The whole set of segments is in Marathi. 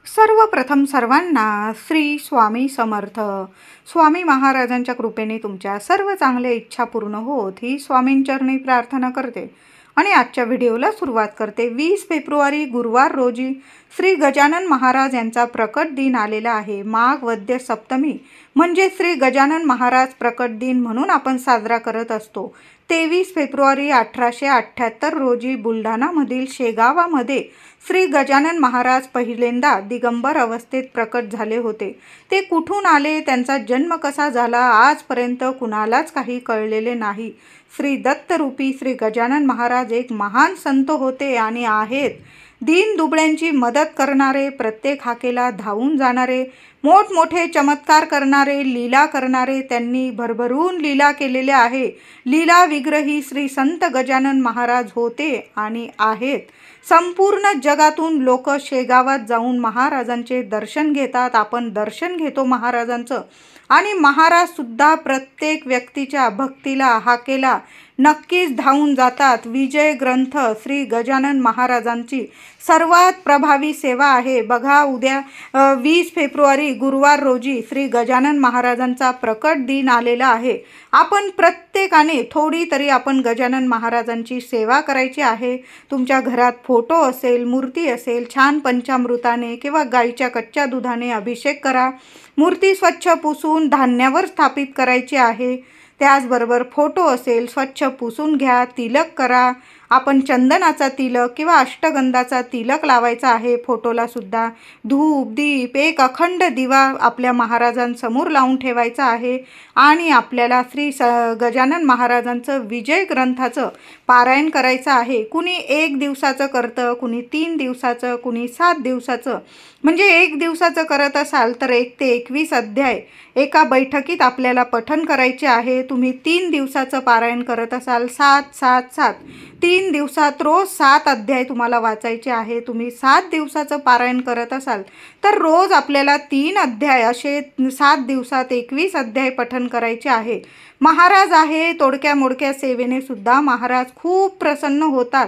सर्वप्रथम सर्वांना श्री स्वामी समर्थ. स्वामी महाराजांच्या कृपेने तुमच्या सर्व चांगल्या इच्छा पूर्ण होत ही स्वामींचरणी प्रार्थना करते आणि आजच्या व्हिडिओला सुरुवात करते. 20 फेब्रुवारी गुरुवार रोजी श्री गजानन महाराज यांचा प्रकट दिन आलेला आहे. माघ वद्य सप्तमी म्हणजे श्री गजानन महाराज प्रकट दिन म्हणून आपण साजरा करत असतो. 23 फेब्रुवारी 1878 रोजी बुलढाणामधील शेगावामध्ये श्री गजानन महाराज पहिल्यांदा दिगंबर अवस्थेत प्रकट झाले होते. ते कुठून आले, त्यांचा जन्म कसा झाला, आजपर्यंत कुणालाच काही कळलेले नाही. श्री दत्तरूपी श्री गजानन महाराज एक महान संत होते आणि आहेत. दीन दुबळ्यांची मदत करणारे, प्रत्येक हाकेला धावून जाणारे, मोठमोठे चमत्कार करणारे, लीला करणारे, त्यांनी भरभरून लीला केलेल्या आहे. लीला विग्रही श्री संत गजानन महाराज होते आणि आहेत. संपूर्ण जगातून लोक शेगावात जाऊन महाराजांचे दर्शन घेतात. आपण दर्शन घेतो महाराजांचं आणि महाराज सुद्धा प्रत्येक व्यक्तीच्या भक्तीला हाकेला नक्कीच धावून जातात. विजय ग्रंथ श्री गजानन महाराजांची सर्वात प्रभावी सेवा आहे. बघा, उद्या 20 फेब्रुवारी गुरुवार रोजी श्री गजानन महाराजांचा प्रकट दिन आलेला आहे. आपण प्रत्येकाने थोडी तरी आपण गजानन महाराजांची सेवा करायची आहे. तुमच्या घरात फोटो असेल, मूर्ती असेल, छान पंचामृताने किंवा गाईच्या कच्च्या दुधाने अभिषेक करा. मूर्ती स्वच्छ पुसून धान्यावर स्थापित करायची आहे. त्याचबरोबर फोटो असेल स्वच्छ पुसून घ्या, तिलक करा. आपण चंदनाचा तिलक किंवा अष्टगंधाचा तिलक लावायचा आहे. फोटोला सुद्धा धूप दीप एक अखंड दिवा आपल्या महाराजांसमोर लावून ठेवायचा आहे आणि आपल्याला श्री गजानन महाराजांचं विजय ग्रंथाचं पारायण करायचं आहे. कुणी 1 दिवसाचं करतं, कुणी 3 दिवसाचं, कुणी 7 दिवसाचं. म्हणजे 1 दिवसाचं करत असाल तर 1 ते 21 अध्याय एका बैठकीत आपल्याला पठण करायचे आहे. तुम्ही 3 दिवसाचं पारायण करत असाल 7-7-7 3 दिवसात रोज 7 अध्याय तुम्हाला वाचायचे आहे. तुम्ही 7 दिवसाचं पारायण करत असाल तर रोज आपल्याला 3 अध्याय असे 7 दिवसात 21 अध्याय पठण करायचे आहे. महाराज आहे, तोडक्या मोडक्या सेवेने सुद्धा महाराज खूप प्रसन्न होतात.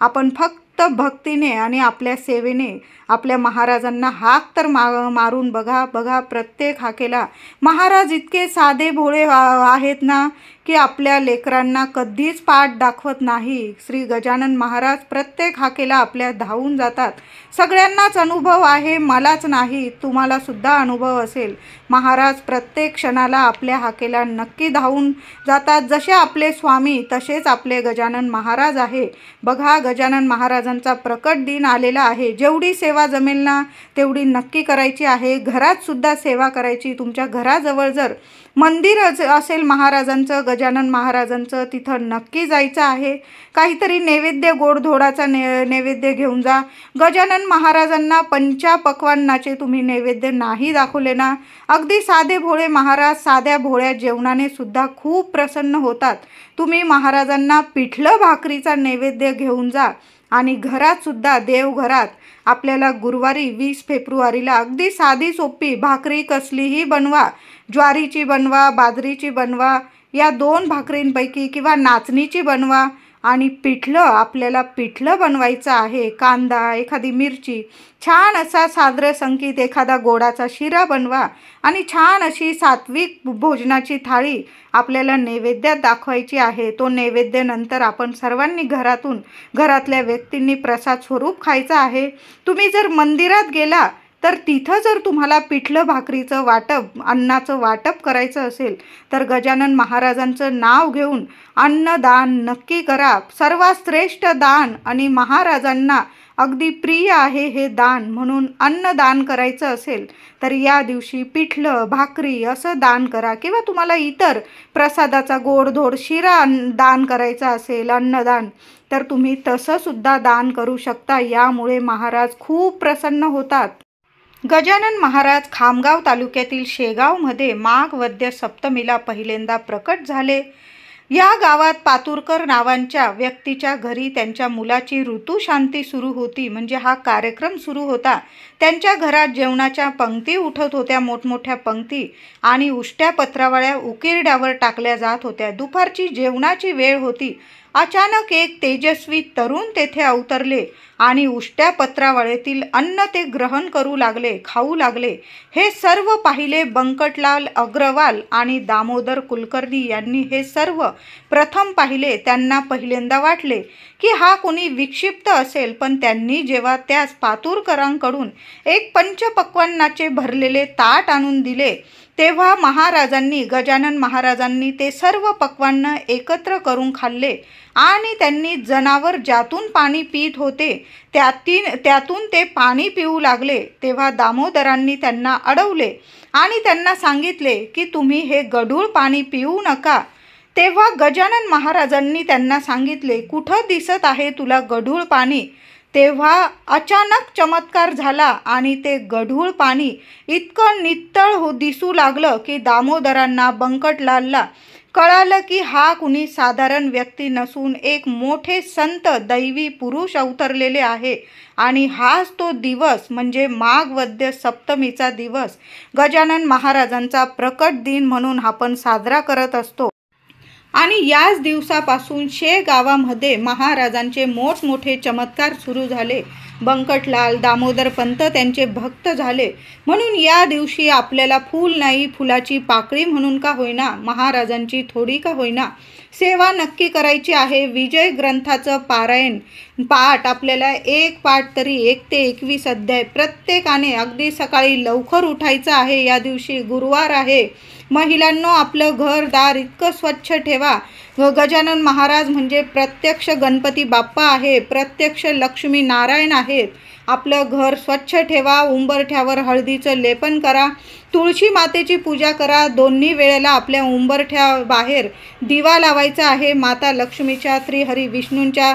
आपण फक्त भक्तीने आणि आपल्या सेवेने आपल्या महाराजांना हाक तर मारून बघा. प्रत्येक हाकेला महाराज इतके साधे भोळे आहेत ना की आपल्या लेकरांना कधीच पाठ दाखवत नाही. श्री गजानन महाराज प्रत्येक हाकेला आपल्या धावून जातात. सगळ्यांनाच अनुभव आहे, मलाच नाही, तुम्हाला सुद्धा अनुभव असेल. महाराज प्रत्येक क्षणाला आपल्या हाकेला नक्की धावून जातात. जसे आपले स्वामी तसेच आपले गजानन महाराज आहे. बघा, गजानन महाराजांचा प्रकट दिन आलेला आहे. जेवढी सेवा जमेल ना तेवढी नक्की करायची आहे. घरात सुद्धा सेवा करायची. तुमच्या घराजवळ जर मंदिर असेल महाराजांचं, गजानन महाराजांचं, तिथं नक्की जायचं आहे. काहीतरी नैवेद्य, गोडधोडाचा नैवेद्य घेऊन जा. गजानन महाराजांना पंचापक्वान्नाचे तुम्ही नैवेद्य नाही दाखवले ना, अगदी साधे भोळे महाराज साध्या भोळ्या जेवणाने सुद्धा खूप प्रसन्न होतात. तुम्ही महाराजांना पिठलं भाकरीचा नैवेद्य घेऊन जा आणि घरात सुद्धा देवघरात आपल्याला गुरुवारी 20 फेब्रुवारीला अगदी साधी सोपी भाकरी कसलीही बनवा. ज्वारीची बनवा, बाजरीची बनवा, या 2 भाकरींपैकी किंवा नाचणीची बनवा. आणि आपल्याला पिठलं बनवायचं आहे. कांदा, एखादी मिरची, छान असा साद्र संगीत एखादा गोडाचा शिरा बनवा आणि छान अशी सात्विक भोजनाची थाळी आपल्याला नैवेद्यात दाखवायची आहे. तो नैवेद्य नंतर आपण सर्वांनी घरातल्या व्यक्तींनी प्रसाद स्वरूप खायचा आहे. तुम्ही जर मंदिरात गेला तर तिथं जर तुम्हाला पिठलं भाकरीचं वाटप, अन्नाचं वाटप करायचं असेल तर गजानन महाराजांचं नाव घेऊन अन्नदान नक्की करा. सर्वात श्रेष्ठ दान आणि महाराजांना अगदी प्रिय आहे हे दान, म्हणून अन्नदान करायचं असेल तर या दिवशी पिठलं भाकरी असं दान करा. किंवा तुम्हाला इतर प्रसादाचा गोडधोड शिरा दान करायचा असेल, अन्नदान, तर तुम्ही तसं सुद्धा दान करू शकता. यामुळे महाराज खूप प्रसन्न होतात. गजानन महाराज खामगाव तालुक्यातील शेगावमध्ये माघ वद्य सप्तमीला पहिल्यांदा प्रकट झाले. या गावात पातुरकर नावांच्या व्यक्तीच्या घरी त्यांच्या मुलाची ऋतुशांती सुरू होती. म्हणजे हा कार्यक्रम सुरू होता. त्यांच्या घरात जेवणाच्या पंक्ती उठत होत्या, मोठमोठ्या पंक्ती, आणि उष्ट्या पत्रावळ्या उकिरड्यावर टाकल्या जात होत्या. दुपारची जेवणाची वेळ होती अचानक एक तेजस्वी तरुण तेथे अवतरले आणि उष्ट्या पत्रावळीतील अन्न ते ग्रहण करू लागले, खाऊ लागले. हे सर्व पाहिले बंकटलाल अग्रवाल आणि दामोदर कुलकर्णी यांनी हे सर्व प्रथम पाहिले. त्यांना पहिल्यांदा वाटले की हा कोणी विक्षिप्त असेल, पण त्यांनी जेव्हा त्यास पातुरकरांकडून एक पंचपक्वान्नाचे भरलेले ताट आणून दिले, तेव्हा गजानन महाराजांनी ते सर्व पक्वान्न एकत्र करून खाल्ले आणि त्यांनी जनावर ज्यातून पाणी पीत होते त्यातून ते पाणी पिऊ लागले. तेव्हा दामोदरांनी त्यांना अडवले आणि त्यांना सांगितले की तुम्ही हे गढूळ पाणी पिऊ नका. तेव्हा गजानन महाराजांनी त्यांना सांगितले, कुठं दिसत आहे तुला गढूळ पाणी? तेव्हा अचानक चमत्कार झाला आणि ते गढूळ पाणी इतकं नितळ दिसू लागलं की दामोदरांना, बंकटलालला कळालं की हा कुणी साधारण व्यक्ती नसून एक मोठे संत दैवी पुरुष अवतरलेले आहे. आणि हाच तो दिवस म्हणजे माघ वद्य सप्तमीचा दिवस गजानन महाराजांचा प्रकट दिन म्हणून आपण साजरा करत असतो. आणि याच दिवसापासून गावामध्ये महाराजांचे मोठमोठे चमत्कार सुरू झाले. बंकटलाल, दामोदर पंत त्यांचे भक्त झाले. म्हणून या दिवशी आपल्याला फूल नाही, फुलाची पाकळी म्हणून का होईना, महाराजांची थोडी का होईना सेवा नक्की करायची आहे. विजय ग्रंथाचं पाठ आपल्याला एक पाठ तरी 1 ते 21 अध्याय प्रत्येकाने अगदी सकाळी लवकर उठायचं आहे. या दिवशी गुरुवार आहे. महिलांनो, आपलं घरदार इतकं स्वच्छ ठेवा. गजानन महाराज म्हणजे प्रत्यक्ष गणपती बाप्पा आहे, प्रत्यक्ष लक्ष्मी नारायण आहेत. आपलं घर स्वच्छ ठेवा. उंबरठ्यावर हळदीचं लेपन करा. तुळशी मातेची पूजा करा. दोन्ही वेळेला आपल्या उंबरठ्या बाहेर दिवा लावायचा आहे. माता लक्ष्मीच्या, श्रीहरी विष्णूंच्या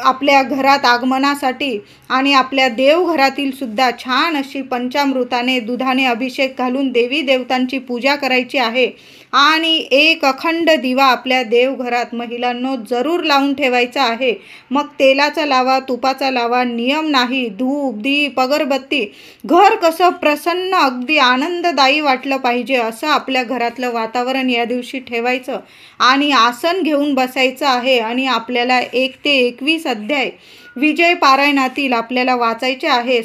आपल्या घरात आगमनासाठी आणि आपल्या देवघरातील सुद्धा छान अशी पंचामृताने, दुधाने अभिषेक घालून देवी देवतांची पूजा करायची आहे. आणि एक अखंड दिवा आपल्या देवघरात महिलांनो जरूर लावून ठेवायचा आहे. मग तेलाचा लावा, तुपाचा लावा, नियम नाही. धूप, दीप, अगरबत्ती. घर कसं प्रसन्न, अगदी आनंददायी वाटलं पाहिजे असं आपल्या घरातलं वातावरण या दिवशी ठेवायचं. आणि आसन घेऊन बसायचं आहे. आणि आपल्याला 1 ते 21 अध्याय विजय पारायणातील आपल्याला वाचायचे आहे.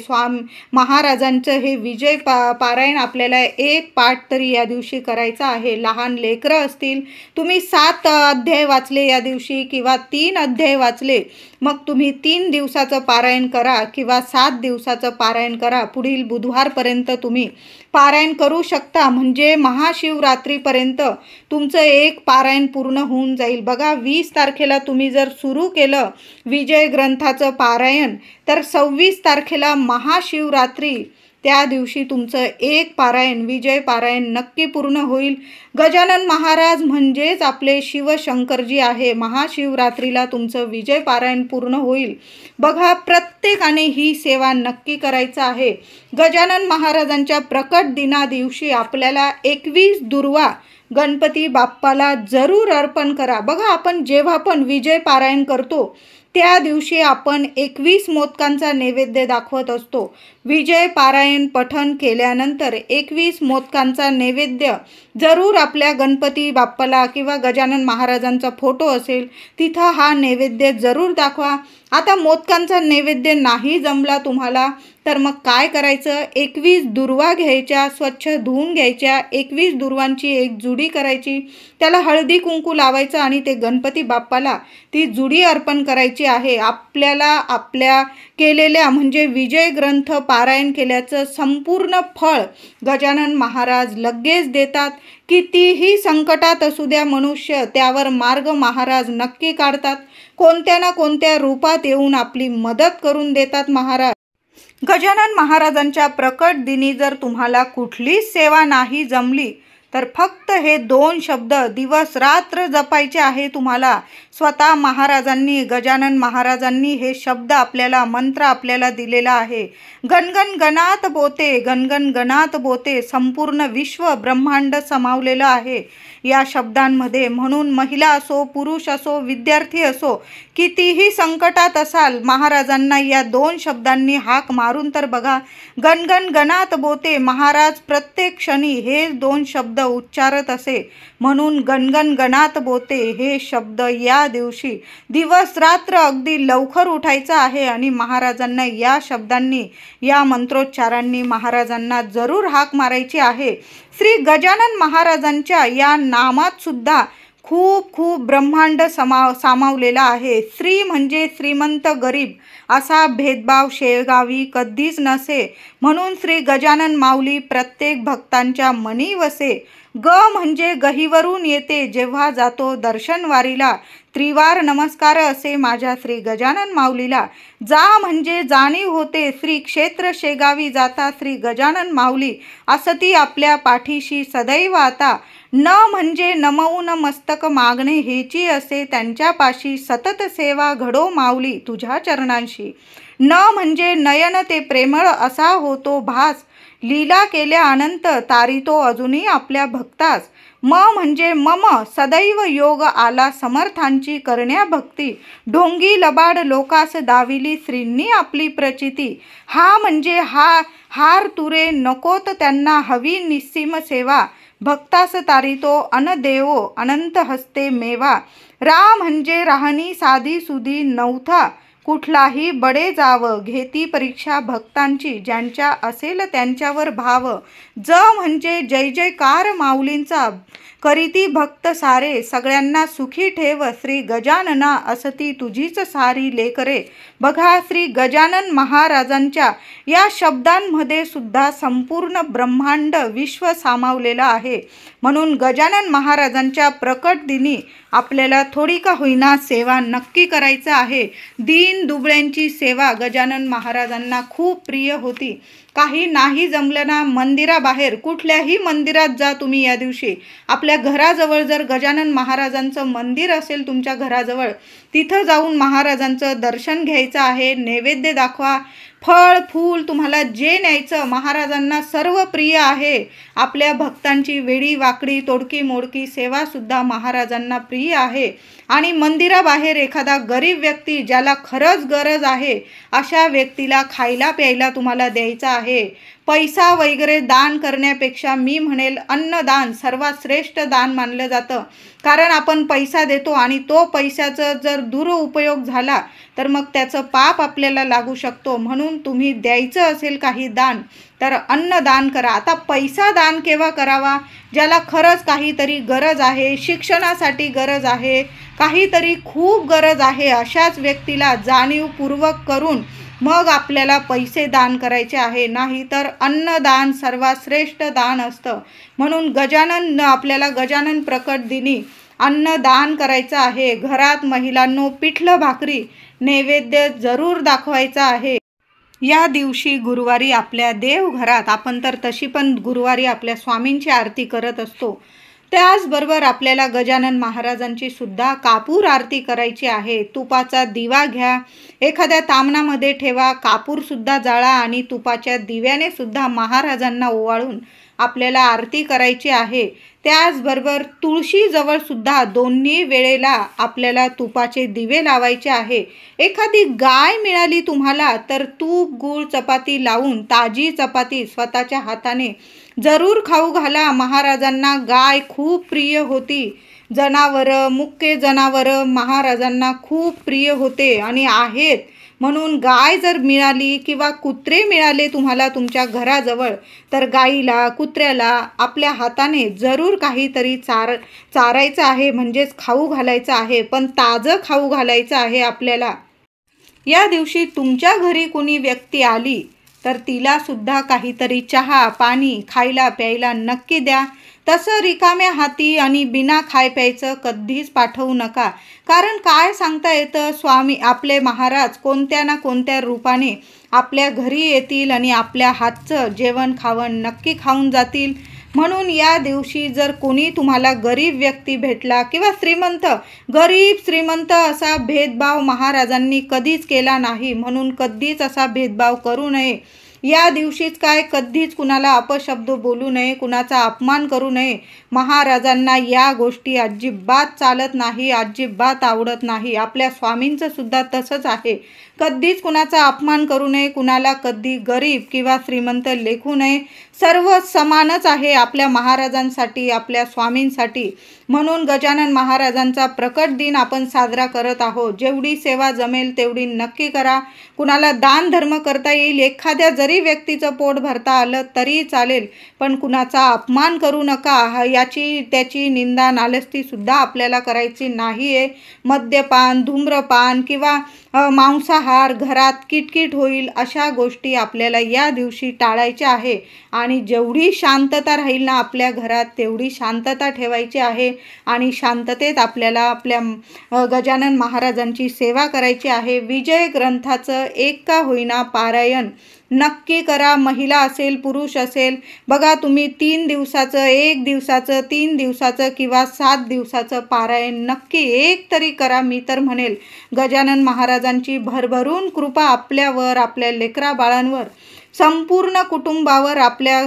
महाराजांचं हे विजय पारायण आपल्याला 1 पाठ तरी या दिवशी करायचा आहे. लहान लेकरं असतील, तुम्ही 7 अध्याय वाचले या दिवशी किंवा 3 अध्याय वाचले, मग तुम्ही 3 दिवसाचं पारायण करा किंवा 7 दिवसाचं पारायण करा. पुढील बुधवारपर्यंत तुम्ही पारायण करू शकता. म्हणजे महाशिवरात्रीपर्यंत तुमचं 1 पारायण पूर्ण होऊन जाईल. बघा, 20 तारखेला तुम्ही जर सुरू केलं विजय ग्रंथाचं पारायण, तर 26 तारखेला महाशिवरात्री, त्या दिवशी तुमचं 1 पारायण, विजय पारायण नक्की पूर्ण होईल. गजानन महाराज म्हणजेच आपले शिवशंकरजी आहे. महाशिवरात्रीला तुमचं विजय पारायण पूर्ण होईल. बघा, प्रत्येकाने ही सेवा नक्की करायचं आहे. गजानन महाराजांच्या प्रकट दिना दिवशी आपल्याला 21 दुर्वा गणपती बाप्पाला जरूर अर्पण करा. बघा, आपण जेव्हा पण विजय पारायण करतो त्या दिवशी आपण 21 मोदकांचा नैवेद्य दाखवत असतो. विजय पारायण पठण केल्यानंतर 21 मोदकांचा नैवेद्य जरूर आपल्या गणपती बाप्पाला किंवा गजानन महाराजांचा फोटो असेल तिथं हा नैवेद्य जरूर दाखवा. आता मोदकांचा नैवेद्य नाही जमला तुम्हाला तर मग काय करायचं, 21 दुर्वा घ्यायच्या, स्वच्छ धुवून घ्यायच्या. 21 दुर्वांची एक जुडी करायची, त्याला हळदी कुंकू लावायचं आणि ते गणपती बाप्पाला ती जुडी अर्पण करायची आहे. आपल्याला आपल्या केलेल्या म्हणजे विजय ग्रंथ पारायण केल्याचं संपूर्ण फळ गजानन महाराज लगेच देतात. कितीही संकटात असू द्या मनुष्य, त्यावर मार्ग महाराज नक्की काढतात. कोणत्या ना कोणत्या रूपात येऊन आपली मदत करून देतात महाराज. गजानन महाराजांच्या प्रकट दिनी जर तुम्हाला कुठलीच सेवा नाही जमली तर फक्त हे 2 शब्द दिवस रात्र जपायचे आहे तुम्हाला. स्वतः महाराजांनी, गजानन महाराजांनी हे शब्द आपल्याला, मंत्र आपल्याला दिलेला आहे. गणगण गणात बोते, गणगण गणात बोते. संपूर्ण विश्व ब्रह्मांड समावलेलं आहे. या शब्दांमध्ये. म्हणून महिला असो, पुरुष असो, विद्यार्थी असो, कितीही संकटात असाल, महाराजांना या 2 शब्दांनी हाक मारून तर बघा. गणगण गणात बोते. महाराज प्रत्येक क्षणी हे 2 शब्द उच्चारत असे. म्हणून गणगण गणात बोते हे शब्द या दिवशी दिवस रात्र अगदी लवकर उठायचं आहे आणि महाराजांना या शब्दांनी, या मंत्रोच्चारांनी महाराजांना जरूर हाक मारायची आहे. श्री गजानन महाराजांच्या या नामात सुद्धा खूप खूप ब्रह्मांड सामावलेला आहे. श्री म्हणजे श्रीमंत, गरीब असा भेदभाव शेगावी कधीच नसे. म्हणून श्री गजानन माऊली प्रत्येक भक्तांच्या मनी वसे. ग म्हणजे गहीवरून येते, जेव्हा जातो दर्शनवारीला त्रिवार नमस्कार असे माझ्या श्री गजानन माऊलीला. जा म्हणजे जाणीव होते, श्री क्षेत्र शेगावी जाता श्री गजानन माऊली असती आपल्या पाठीशी सदैव आता. न म्हणजे नमवून मस्तक मागणे हेची असे, त्यांच्यापाशी सतत सेवा घडो माऊली तुझ्या चरणांशी. न म्हणजे नयन ते प्रेमळ असा होतो भास, लीला केल्या अनंत तारितो अजूनही आपल्या भक्तास. म म्हणजे मम सदैव योग आला समर्थांची करण्या भक्ती, ढोंगी लबाड लोकास दाविली श्रींनी आपली प्रचिती. हा म्हणजे हार तुरे नकोत त्यांना हवी निस्सीम सेवा, भक्तास तारितो अनदेवो अनंत हस्ते मेवा. रा म्हणजे राहणी साधी सुधी नव्हता कुठलाही बडे जाव, घेती परीक्षा भक्तांची ज्यांच्या असेल त्यांच्यावर भाव. ज म्हणजे जय जयकार माऊलींचा करीती भक्त सारे, सगळ्यांना सुखी ठेव श्री गजानना असती तुझीच सारी लेकरे. बघा, श्री गजानन महाराजांच्या या शब्दांमध्ये सुद्धा संपूर्ण ब्रह्मांड विश्व सामावलेलं आहे. म्हणून गजानन महाराजांच्या प्रकट दिनी आपल्याला थोडी का होईना सेवा नक्की करायचं आहे. दीन दुबळ्यांची सेवा गजानन महाराजांना खूप प्रिय होती. काही नाही जमलं ना, मंदिराबाहेर कुठल्याही मंदिरात जा तुम्ही. या दिवशी आपल्या घराजवळ जर गजानन महाराजांचं मंदिर असेल तुमच्या घराजवळ, तिथं जाऊन महाराजांचं दर्शन घ्यायचं आहे. नैवेद्य दाखवा, फळ फूल तुम्हाला जे न्यायचं, महाराजांना सर्व प्रिय आहे. आपल्या भक्तांची वेडी वाकडी तोडकी मोडकी सेवासुद्धा महाराजांना प्रिय आहे. आणि मंदिराबाहेर एखादा गरीब व्यक्ती ज्याला खरंच गरज आहे अशा व्यक्तीला खायला प्यायला तुम्हाला द्यायचं आहे. पैसा वगैरे दान करण्यापेक्षा मी म्हणेल अन्नदान सर्वात श्रेष्ठ दान मानलं जातं. कारण आपण पैसा देतो आणि तो पैशाचा जर दुरुपयोग झाला तर मग त्याचं पाप आपल्याला लागू शकतो. म्हणून तुम्ही द्यायचं असेल काही दान तर अन्नदान करा. आता पैसा दान केव्हा करावा? ज्याला खरंच काहीतरी गरज आहे, शिक्षणासाठी गरज आहे, काहीतरी खूप गरज आहे, अशाच व्यक्तीला जाणीवपूर्वक करून मग आपल्याला पैसे दान करायचे आहे. नाही तर अन्नदान सर्वात श्रेष्ठ दान असतं. म्हणून आपल्याला गजानन प्रकट दिनी अन्नदान करायचं आहे. घरात महिलांनो पिठलं भाकरी नैवेद्य जरूर दाखवायचा आहे. या दिवशी गुरुवारी आपल्या देवघरात आपण तर तशी पण गुरुवारी आपल्या स्वामींची आरती करत असतो. त्याचबरोबर आपल्याला गजानन महाराजांची सुद्धा कापूर आरती करायची आहे. तुपाचा दिवा घ्या, एखाद्या तामणामध्ये ठेवा, कापूरसुद्धा जाळा आणि तुपाच्या दिव्याने सुद्धा महाराजांना ओवाळून आपल्याला आरती करायची आहे. त्याचबरोबर तुळशीजवळ सुद्धा दोन्ही वेळेला आपल्याला तुपाचे दिवे लावायचे आहे. एखादी गाय मिळाली तुम्हाला तर तूप गूळ चपाती लावून ताजी चपाती स्वतःच्या हाताने जरूर खाऊ घाला. महाराजांना गाय खूप प्रिय होती. जनावरं, मुक्के जनावरं महाराजांना खूप प्रिय होते आणि आहेत. म्हणून गाय जर मिळाली किंवा कुत्रे मिळाले तुम्हाला तुमच्या घराजवळ तर गाईला कुत्र्याला आपल्या हाताने जरूर काहीतरी चारायचं आहे, म्हणजेच खाऊ घालायचं आहे. पण ताजं खाऊ घालायचं आहे आपल्याला. या दिवशी तुमच्या घरी कोणी व्यक्ती आली तर तिला सुद्धा काहीतरी चहा पाणी खायला प्यायला नक्की द्या. तसं रिकाम्या हाती आणि बिना खाय प्यायचं कधीच पाठवू नका. कारण काय सांगता येतं, स्वामी आपले महाराज कोणत्या ना कोणत्या रूपाने आपल्या घरी येतील आणि आपल्या हातचं जेवण खावण नक्की खाऊन जातील. म्हणून या दिवशी जर कोणी तुम्हाला गरीब व्यक्ती भेटला किंवा श्रीमंत, गरीब श्रीमंत असा भेदभाव महाराजांनी कधीच केला नाही. म्हणून कधीच असा भेदभाव करू नये. या दिवशीच काय कधीच कुणाला अपशब्द बोलू नये, कुणाचा अपमान करू नये. महाराजांना या गोष्टी अजिबात चालत नाही, अजिबात आवडत नाही. आपल्या स्वामींचं सुद्धा तसंच आहे. कधीच कुणाचा अपमान करू नये, कुणाला कधी गरीब किंवा श्रीमंत लेखू नये. सर्व समानच आहे आपल्या महाराजांसाठी, आपल्या स्वामींसाठी. म्हणून गजानन महाराजांचा प्रकट दिन आपण साजरा करत आहोत. जेवढी सेवा जमेल तेवढी नक्की करा. कुणाला दान धर्म करता येईल, एखाद्या जरी व्यक्तीचं पोट भरता आलं तरी चालेल, पण कुणाचा अपमान करू नका. त्याची निंदा नालस्ती सुद्धा आपल्याला करायची नाही आहे. मद्यपान, धूम्रपान किंवा मांसाहार, घरात किटकिट होईल अशा गोष्टी आपल्याला या दिवशी टाळायच्या आहे. आणि जेवढी शांतता राहील ना आपल्या घरात तेवढी शांतता ठेवायची आहे. आणि शांततेत आपल्याला आपल्या गजानन महाराजांची सेवा करायची आहे. विजय ग्रंथाचं एक का होईना पारायण नक्की करा. महिला असेल, पुरुष असेल, बघा तुम्ही 3 दिवसाचं, 1 दिवसाचं, 3 दिवसाचं किंवा 7 दिवसाचं पारायण नक्की एक तरी करा. मी तर म्हणेल गजानन महाराजांची भरभरून कृपा आपल्यावर, आपल्या लेकरा बाळांवर, संपूर्ण कुटुंबावर आपल्या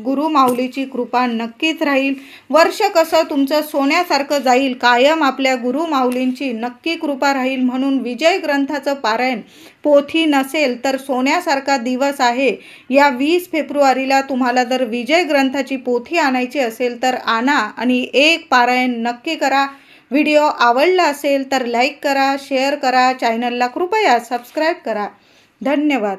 गुरु माऊलीची कृपा नक्कीच राहील. वर्ष कसं तुमचं सोन्यासारखं जाईल. कायम आपल्या गुरु माऊलींची नक्की कृपा राहील. म्हणून विजय ग्रंथाचं पारायण पोथी नसेल तर सोन्यासारखा दिवस आहे. या 20 फेब्रुवारीला तुम्हाला जर विजय ग्रंथाची पोथी आणायची असेल तर आणा आणि एक पारायण नक्की करा. व्हिडिओ आवडला असेल तर लाईक करा, शेअर करा, चॅनलला कृपया सबस्क्राईब करा. धन्यवाद.